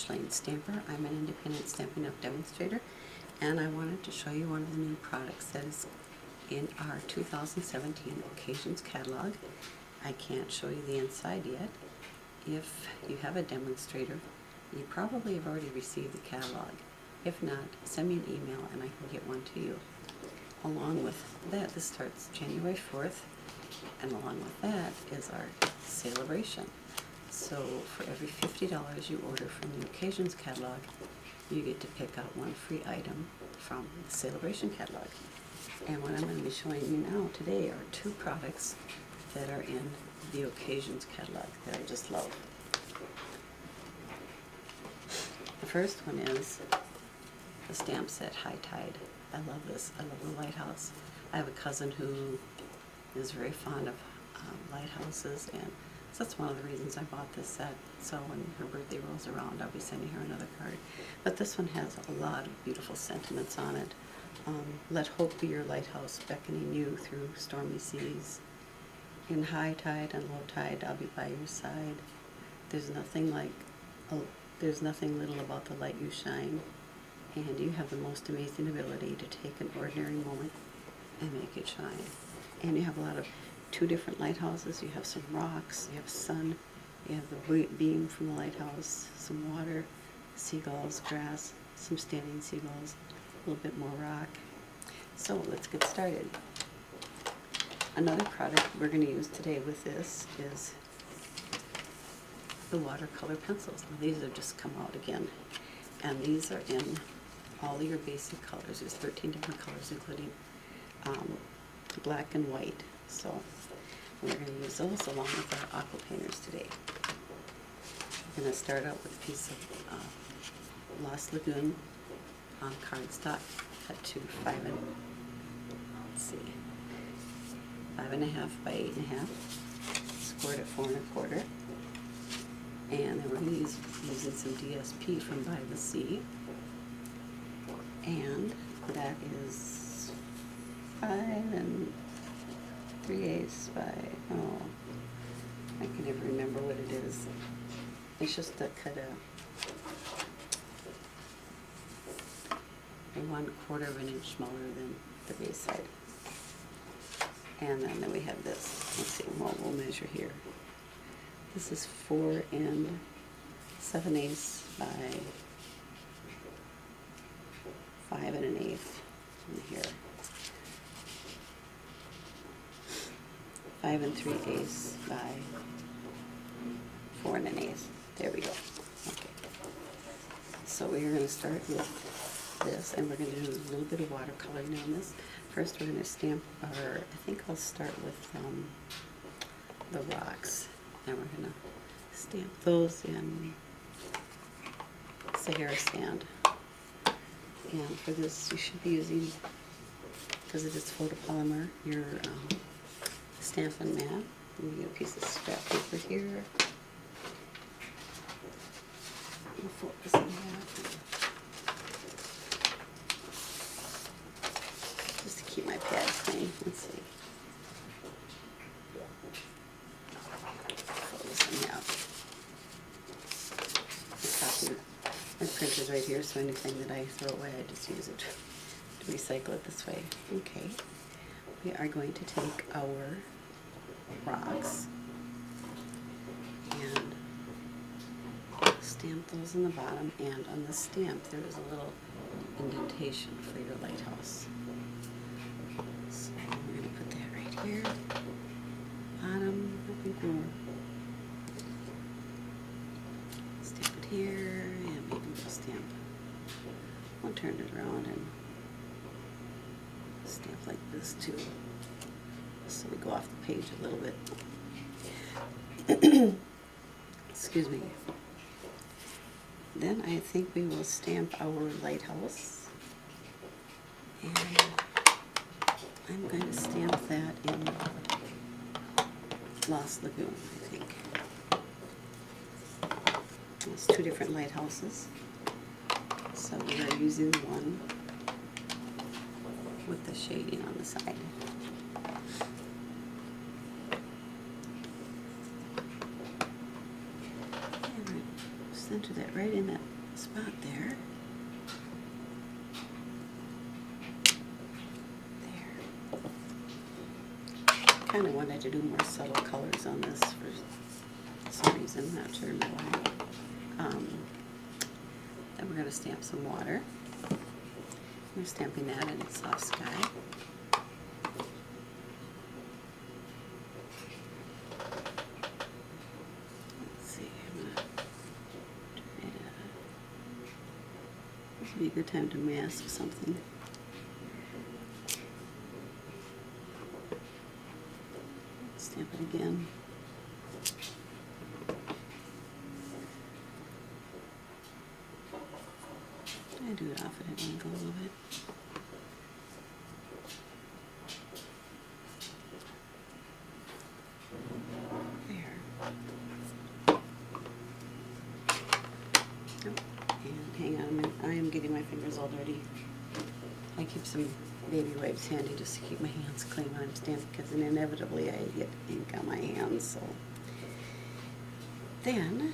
Lane Stamper. I'm an independent Stampin' Up! Demonstrator, and I wanted to show you one of the new products that is in our 2017 Occasions catalog. I can't show you the inside yet. If you have a demonstrator, you probably have already received the catalog. If not, send me an email and I can get one to you. Along with that, this starts January 4th, and along with that is our Sale-A-Bration. So for every $50 you order from the Occasions catalog, you get to pick out one free item from the Sale-A-Bration catalog. And what I'm going to be showing you now today are two products that are in the Occasions catalog that I just love. The first one is the stamp set High Tide. I love this. I love the lighthouse. I have a cousin who is very fond of lighthouses, and so that's one of the reasons I bought this set. So when her birthday rolls around, I'll be sending her another card. But this one has a lot of beautiful sentiments on it. Let hope be your lighthouse, beckoning you through stormy seas. In high tide and low tide, I'll be by your side. There's nothing little about the light you shine, and you have the most amazing ability to take an ordinary moment and make it shine. And you have a lot of two different lighthouses. You have some rocks, you have sun, you have the beam from the lighthouse, some water, seagulls, grass, some standing seagulls, a little bit more rock. So let's get started. Another product we're going to use today with this is the Watercolor Pencils. Now these have just come out again, and these are in all your basic colors. There's 13 different colors, including black and white. So we're going to use those along with our aqua painters today. We're going to start out with a piece of Lost Lagoon cardstock cut to 5.5 by 8.5, scored at 4 1/4. And then we're going to use using some DSP from By the Sea, and that is 5 3/8 by, I can never remember what it is. It's just a cut a 1/4 of an inch smaller than the base side. And then we have this. Let's see, we'll measure here. This is 4 7/8 by 5 1/8 in here. 5 3/8 by 4 1/8. There we go. Okay. So we're going to start with this, and we're going to do a little bit of watercoloring on this. First, we're going to stamp our, I think I'll start with the rocks, and we're going to stamp those in Sahara sand. And for this, you should be using, because it is photopolymer, your Stampin' mat. You get a piece of scrap paper here. We'll focus on that. Just to keep my pad clean. Let's see. Focus on that. My printer's right here, so anything that I throw away, I just use it to recycle it this way. Okay. We are going to take our rocks and stamp those in the bottom, and on the stamp there is a little indentation for your lighthouse. So we're going to put that right here. Bottom, I think we'll stamp it here, and maybe we'll stamp. We'll turn it around and stamp like this too, so we go off the page a little bit. Excuse me. Then I think we will stamp our lighthouse, and I'm going to stamp that in Lost Lagoon, I think. There's two different lighthouses, so we are using one with the shading on the side. And center that right in that spot there. There. Kind of wanted to do more subtle colors on this for some reason, not sure why. Then we're going to stamp some water. We're stamping that in Soft Sky. This would be a good time to mask something. Stamp it again. I do it off at an angle a little bit. Getting my fingers all dirty. I keep some baby wipes handy just to keep my hands clean when I'm stamping, because then inevitably I get ink on my hands. So then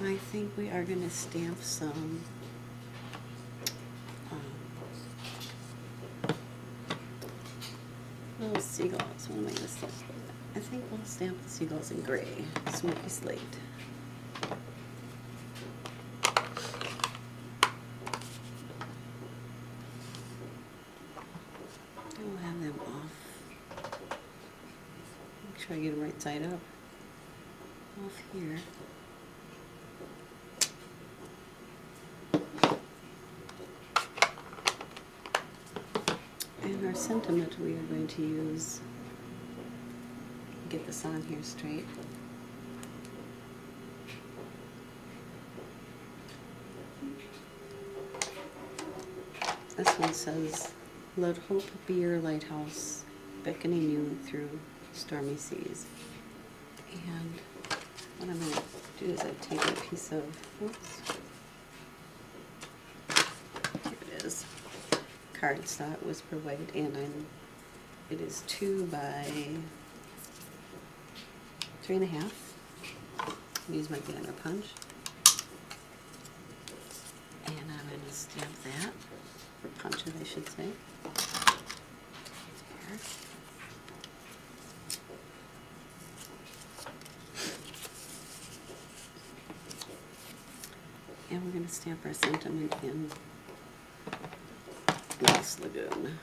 I think we are going to stamp some little seagulls. What am I going to stamp? I think we'll stamp the seagulls in gray, smoky slate. Try to get them right side up off here. And our sentiment we are going to use, get this on here straight. This one says, "Let hope be your lighthouse, beckoning you through stormy seas." And what I'm going to do is I've taken a piece of, oops, here it is, cardstock, Whisper White, and it is 2 by 3.5. Use my banner punch, and I'm going to stamp that, or punch it I should say. There. And we're going to stamp our sentiment in Lost Lagoon.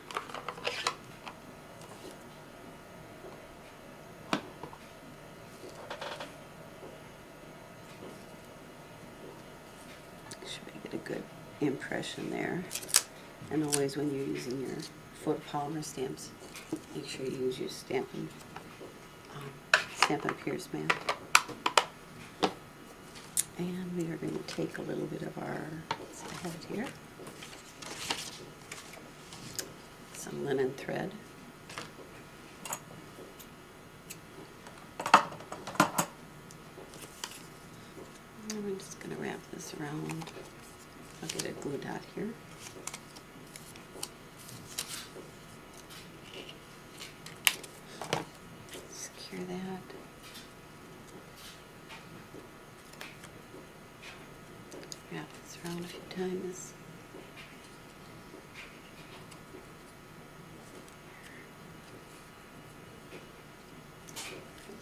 Make sure I get a good impression there. And always when you're using your photopolymer stamps, make sure you use your Stampin' Pierce mat. And we are going to take a little bit of our, I have it here, some linen thread. And I'm just going to wrap this around. I'll get a glue dot here. Secure that. Wrap this around a few times.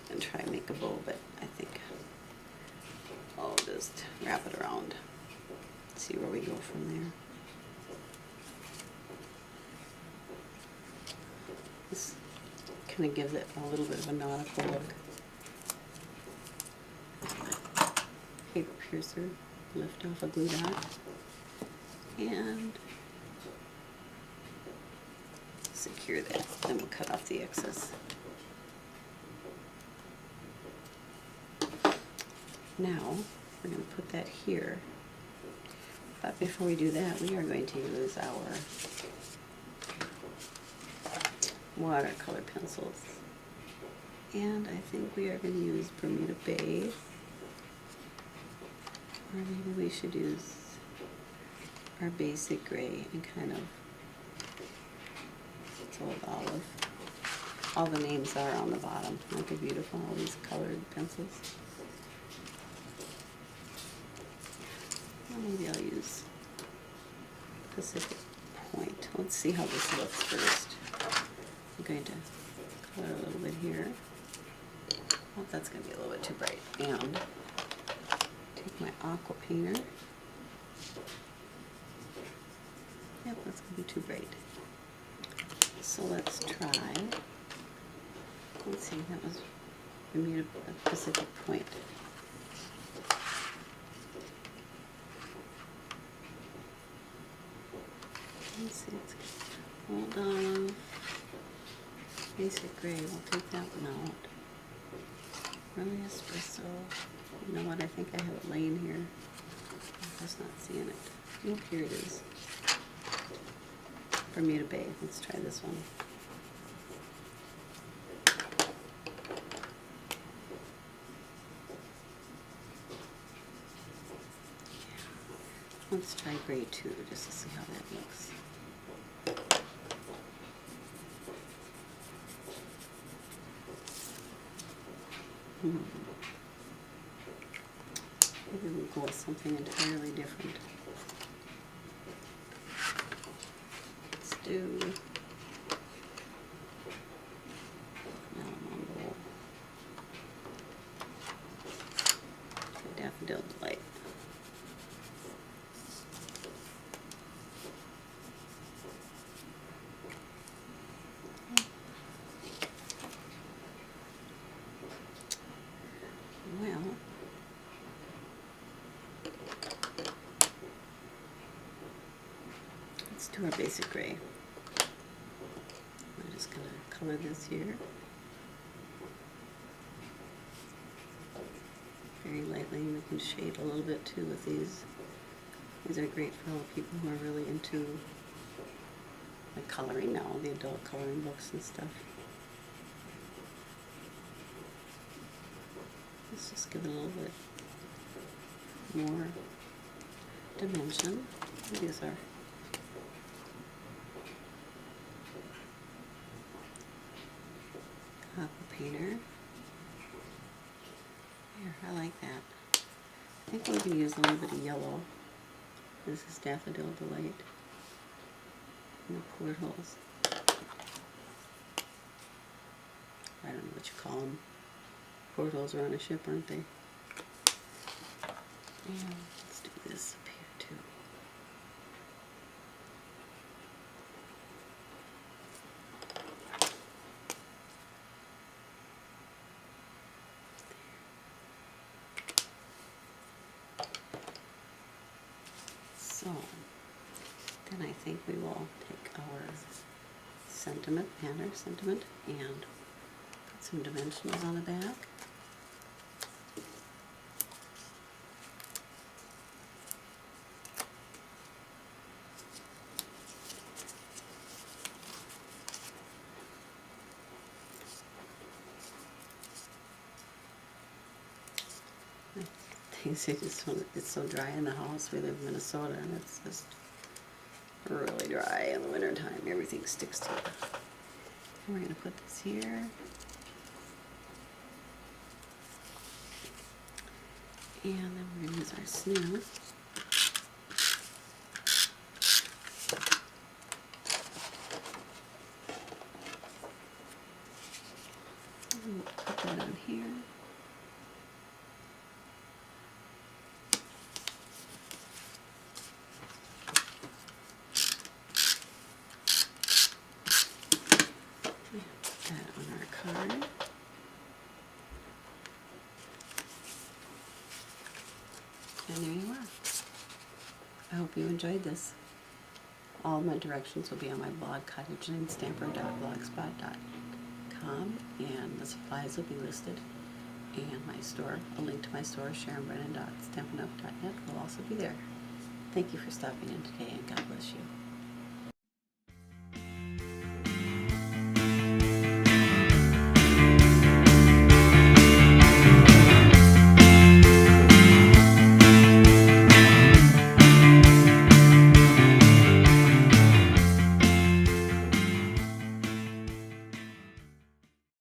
And try and make a bow, but I think I'll just wrap it around. See where we go from there. This kind of gives it a little bit of a nautical look. Paper piercer, lift off a glue dot, and secure that. Then we'll cut off the excess. Now we're going to put that here. But before we do that, we are going to use our watercolor pencils. And I think we are going to use Bermuda Bay. Or maybe we should use our basic gray and kind of old olive. All the names are on the bottom. Aren't they beautiful, all these colored pencils? maybe I'll use Pacific Point. Let's see how this looks first. I'm going to color a little bit here. Oh, that's going to be a little bit too bright. And take my aqua painter. Yep, that's going to be too bright. So let's try. Let's see, that was Bermuda Pacific Point. Let's see, it's hold on. Basic gray, we'll take that one out. Really espresso. You know what, I think I have it laying here. I'm just not seeing it. Oh, here it is. Bermuda Bay. Let's try this one. Let's try gray too, just to see how that looks. Maybe we'll go with something entirely different. Let's do bowl. Daffodil Delight. Well, let's do our basic gray. I'm just going to color this here very lightly. We can shade a little bit too with these. These are great for all the people who are really into like coloring now, the adult coloring books and stuff. Let's just give it a little bit more dimension. Use our aqua painter. There, I like that. I think we can use a little bit of yellow. This is Daffodil Delight in the portholes. I don't know what you call them. Portholes are on a ship, aren't they? And let's do this up here too. So, then I think we will take our sentiment, banner sentiment, and put some dimensionals on the back. It's so dry in the house. We live in Minnesota and it's just really dry in the winter time. Everything sticks to it. And we're going to put this here. And then we're going to use our snoo. And we'll put that on here. Card. And there you are. I hope you enjoyed this. All my directions will be on my blog, cottagelandstamper.blogspot.com, and the supplies will be listed. And my store, a link to my store, SharonBrennan.stampinup.net, will also be there. Thank you for stopping in today, and God bless you.